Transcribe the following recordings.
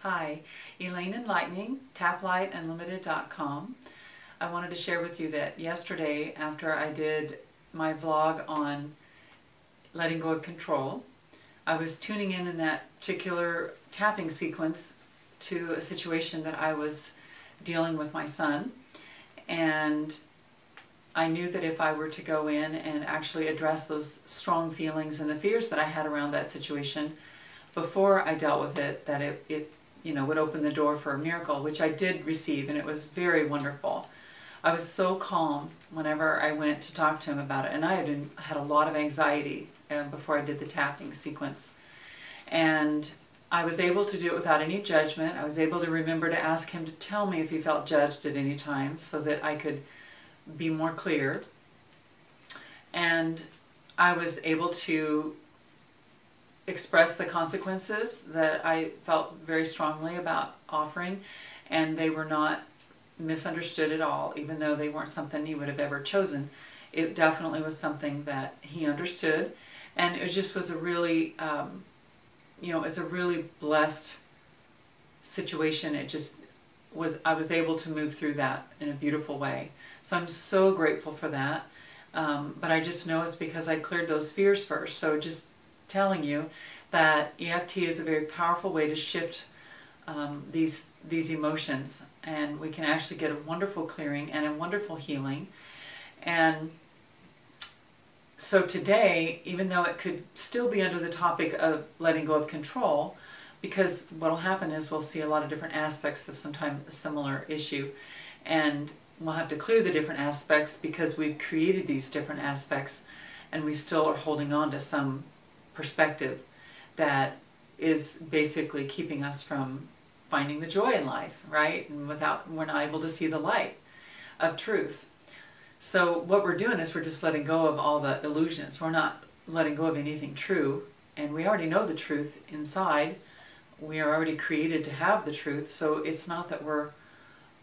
Hi, Elaine Enlightening, taplightUnlimited.com. I wanted to share with you that yesterday, after I did my vlog on letting go of control, I was tuning in that particular tapping sequence to a situation that I was dealing with my son, and I knew that if I were to go in and actually address those strong feelings and the fears that I had around that situation before I dealt with it, that it would open the door for a miracle, which I did receive, and it was very wonderful. I was so calm whenever I went to talk to him about it, and I had a lot of anxiety before I did the tapping sequence. And I was able to do it without any judgment. I was able to remember to ask him to tell me if he felt judged at any time so that I could be more clear. And I was able to express the consequences that I felt very strongly about offering, and they were not misunderstood at all, even though they weren't something he would have ever chosen. It definitely was something that he understood, and it just was a really, it's a really blessed situation. It just was, I was able to move through that in a beautiful way. So I'm so grateful for that. But I just know it's because I cleared those fears first. So just telling you that EFT is a very powerful way to shift these emotions, and we can actually get a wonderful clearing and a wonderful healing. And so today, even though it could still be under the topic of letting go of control, because what will happen is we'll see a lot of different aspects of sometimes a similar issue, and we'll have to clear the different aspects because we've created these different aspects, and we still are holding on to some perspective that is basically keeping us from finding the joy in life, right? And we're not able to see the light of truth. So what we're doing is we're just letting go of all the illusions. We're not letting go of anything true, and we already know the truth inside. We are already created to have the truth, so it's not that we're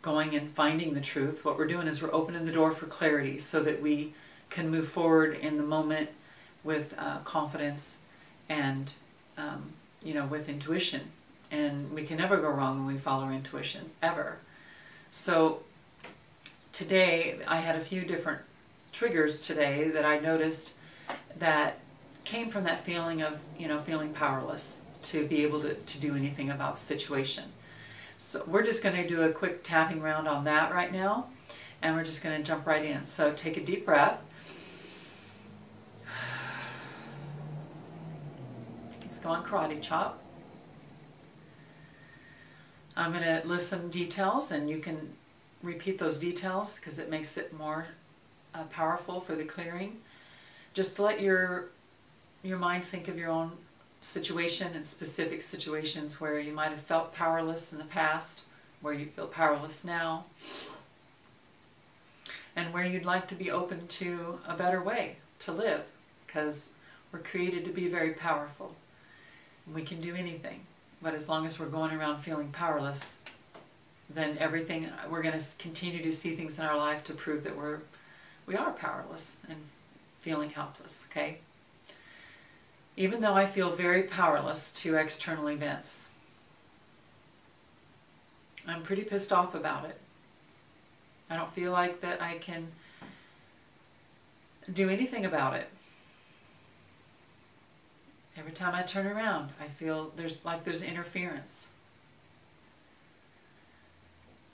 going and finding the truth. What we're doing is we're opening the door for clarity so that we can move forward in the moment with confidence and with intuition. And we can never go wrong when we follow our intuition, ever. So today I had a few different triggers today that I noticed that came from that feeling of feeling powerless to be able to do anything about the situation. So we're just going to do a quick tapping round on that right now, and we're just going to jump right in. So take a deep breath. Let's go on karate chop. I'm going to list some details, and you can repeat those details because it makes it more powerful for the clearing. Just let your mind think of your own situation and specific situations where you might have felt powerless in the past, where you feel powerless now, and where you'd like to be open to a better way to live, because we're created to be very powerful. We can do anything, but as long as we're going around feeling powerless, then we're going to continue to see things in our life to prove that we are powerless and feeling helpless, okay? Even though I feel very powerless to external events, I'm pretty pissed off about it. I don't feel like that I can do anything about it. Every time I turn around, I feel there's interference.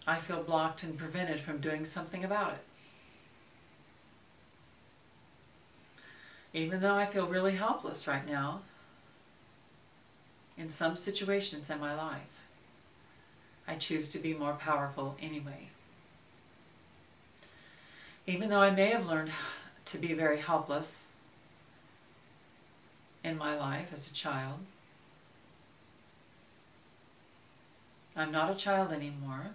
I feel blocked and prevented from doing something about it. Even though I feel really helpless right now in some situations in my life, I choose to be more powerful anyway. Even though I may have learned to be very helpless in my life as a child, I'm not a child anymore,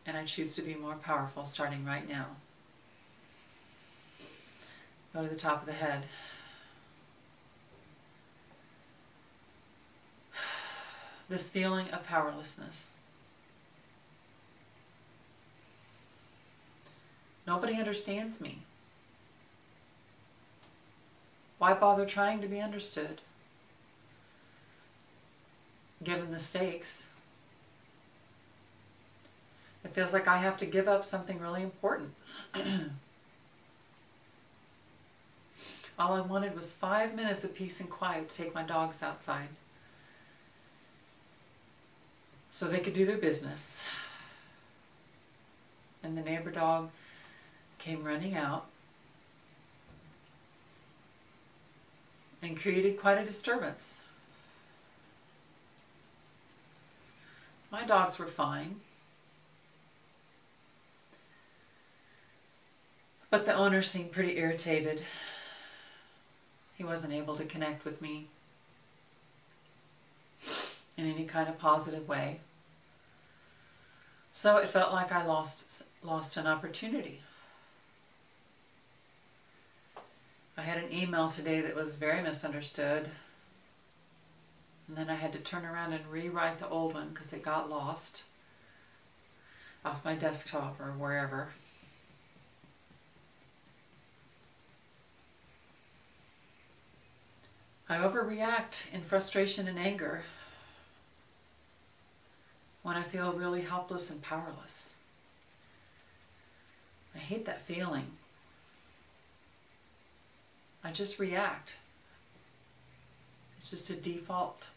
and I choose to be more powerful starting right now. Go to the top of the head. This feeling of powerlessness. Nobody understands me. Why bother trying to be understood? given the stakes. It feels like I have to give up something really important. All I wanted was 5 minutes of peace and quiet to take my dogs outside so they could do their business. And the neighbor dog came running out and created quite a disturbance. My dogs were fine, but the owner seemed pretty irritated. He wasn't able to connect with me in any kind of positive way. So it felt like I lost an opportunity. I had an email today that was very misunderstood. And then I had to turn around and rewrite the old one because it got lost off my desktop or wherever. I overreact in frustration and anger when I feel really helpless and powerless. I hate that feeling. I just react. It's just a default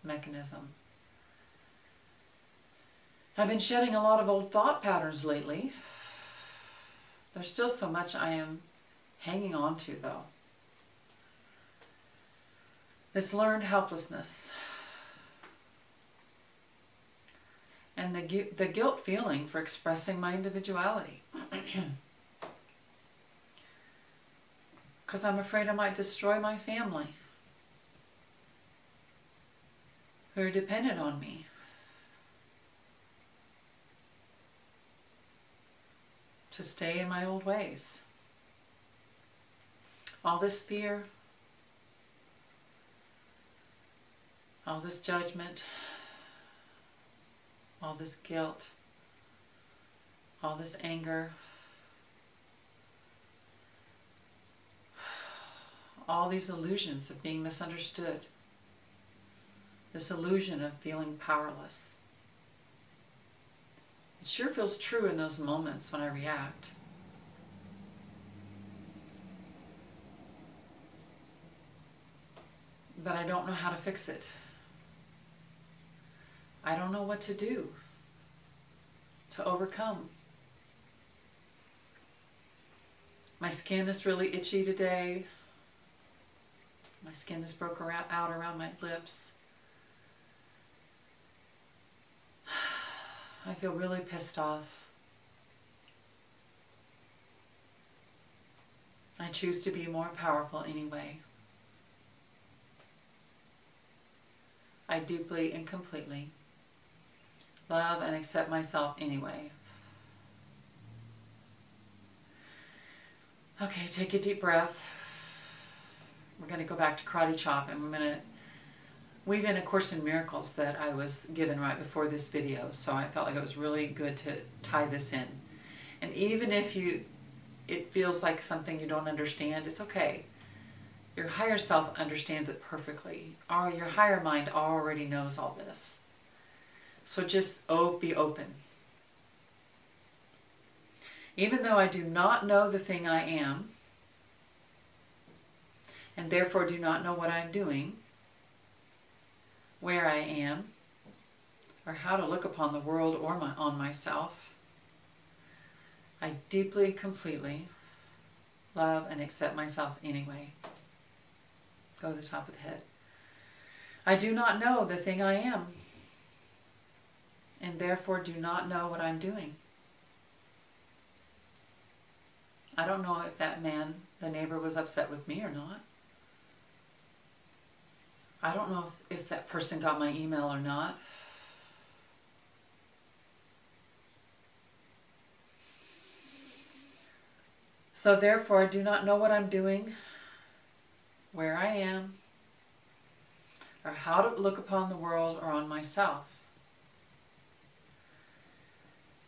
mechanism. I've been shedding a lot of old thought patterns lately. There's still so much I am hanging on to, though. This learned helplessness and the guilt feeling for expressing my individuality. Because I'm afraid I might destroy my family who are dependent on me. To stay in my old ways. All this fear, all this judgment, all this guilt, all this anger, all these illusions of being misunderstood, this illusion of feeling powerless. It sure feels true in those moments when I react. But I don't know how to fix it. I don't know what to do to overcome. My skin is really itchy today. My skin is broke out around my lips. I feel really pissed off. I choose to be more powerful anyway. I deeply and completely love and accept myself anyway. Okay, take a deep breath. We're going to go back to karate chop, and we're going to weave in A Course in Miracles that I was given right before this video. So I felt like it was really good to tie this in. And even if it feels like something you don't understand, it's okay. Your higher self understands it perfectly. Or your higher mind already knows all this. So just be open. Even though I do not know the thing I am, and therefore do not know what I'm doing, where I am, or how to look upon the world or on myself, I deeply and completely love and accept myself anyway. Go to the top of the head. I do not know the thing I am, and therefore do not know what I'm doing. I don't know if that man, the neighbor, was upset with me or not. I don't know if that person got my email or not. So therefore, I do not know what I'm doing, where I am, or how to look upon the world or on myself.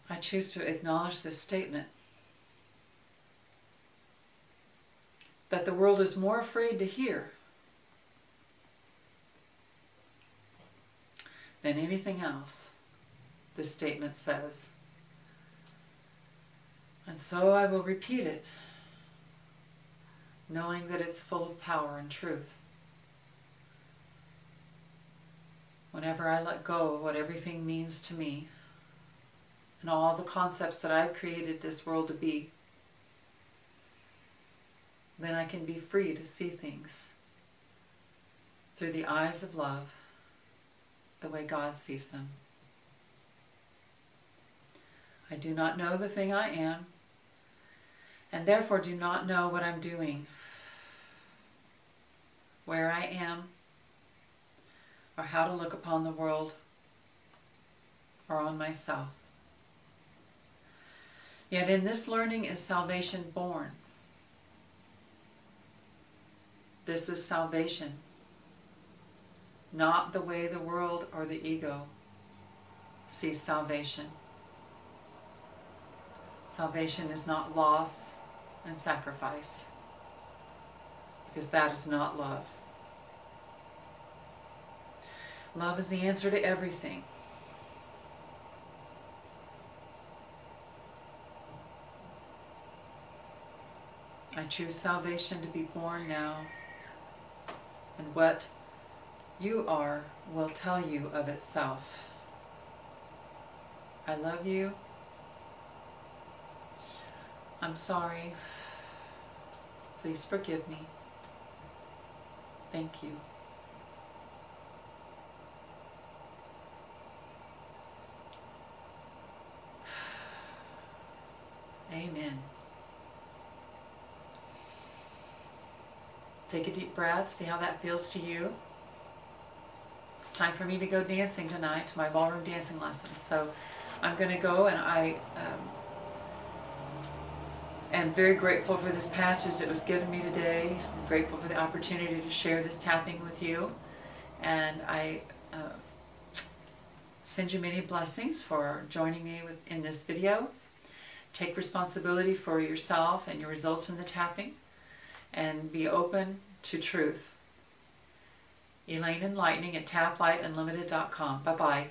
I choose to acknowledge this statement that the world is more afraid to hear than anything else, this statement says. And so I will repeat it, knowing that it's full of power and truth. Whenever I let go of what everything means to me and all the concepts that I've created this world to be, then I can be free to see things through the eyes of love, the way God sees them. I do not know the thing I am, and therefore do not know what I'm doing, where I am, or how to look upon the world or on myself. Yet in this learning is salvation born. This is salvation, not the way the world or the ego sees salvation. Salvation is not loss and sacrifice, because that is not love. Love is the answer to everything. I choose salvation to be born now, and what you are will tell you of itself. I love you. I'm sorry. Please forgive me. Thank you. Amen. Take a deep breath. See how that feels to you. It's time for me to go dancing tonight to my ballroom dancing lessons. So I'm going to go, and I am very grateful for this passage that was given me today. I'm grateful for the opportunity to share this tapping with you. And I send you many blessings for joining me in this video. Take responsibility for yourself and your results in the tapping, and be open to truth. Elaine Enlightening at taplightUnlimited.com. Bye-bye.